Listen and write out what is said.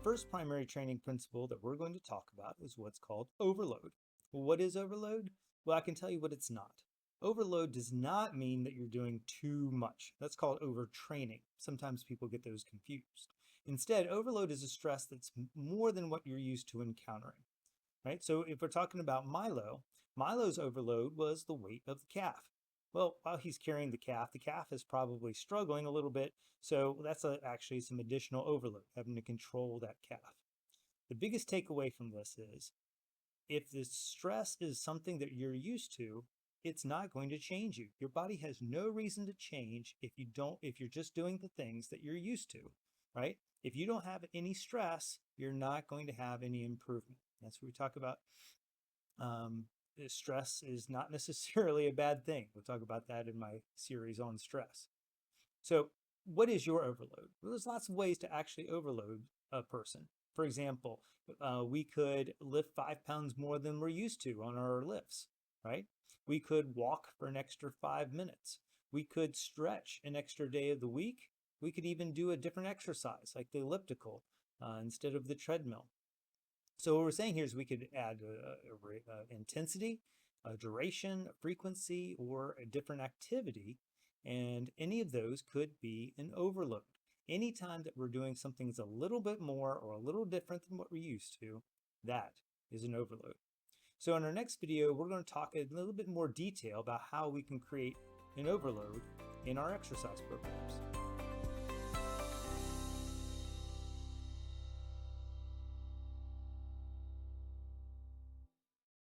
first primary training principle that we're going to talk about is what's called overload. What is overload? Well, I can tell you what it's not. Overload does not mean that you're doing too much. That's called overtraining. Sometimes people get those confused. Instead, overload is a stress that's more than what you're used to encountering, right? So if we're talking about Milo, Milo's overload was the weight of the calf. Well, while he's carrying the calf is probably struggling a little bit. So that's actually some additional overload, having to control that calf. The biggest takeaway from this is if the stress is something that you're used to, it's not going to change you. Your body has no reason to change if you're just doing the things that you're used to, right? If you don't have any stress, you're not going to have any improvement. That's what we talk about. Stress is not necessarily a bad thing. We'll talk about that in my series on stress. So, what is your overload? Well, there's lots of ways to actually overload a person. For example, we could lift 5 pounds more than we're used to on our lifts, right? We could walk for an extra 5 minutes. We could stretch an extra day of the week. We could even do a different exercise like the elliptical instead of the treadmill. So what we're saying here is we could add intensity, a duration, a frequency, or a different activity, and any of those could be an overload. Anytime that we're doing something that's a little bit more or a little different than what we're used to, that is an overload. So in our next video, we're going to talk a little bit more detail about how we can create an overload in our exercise programs.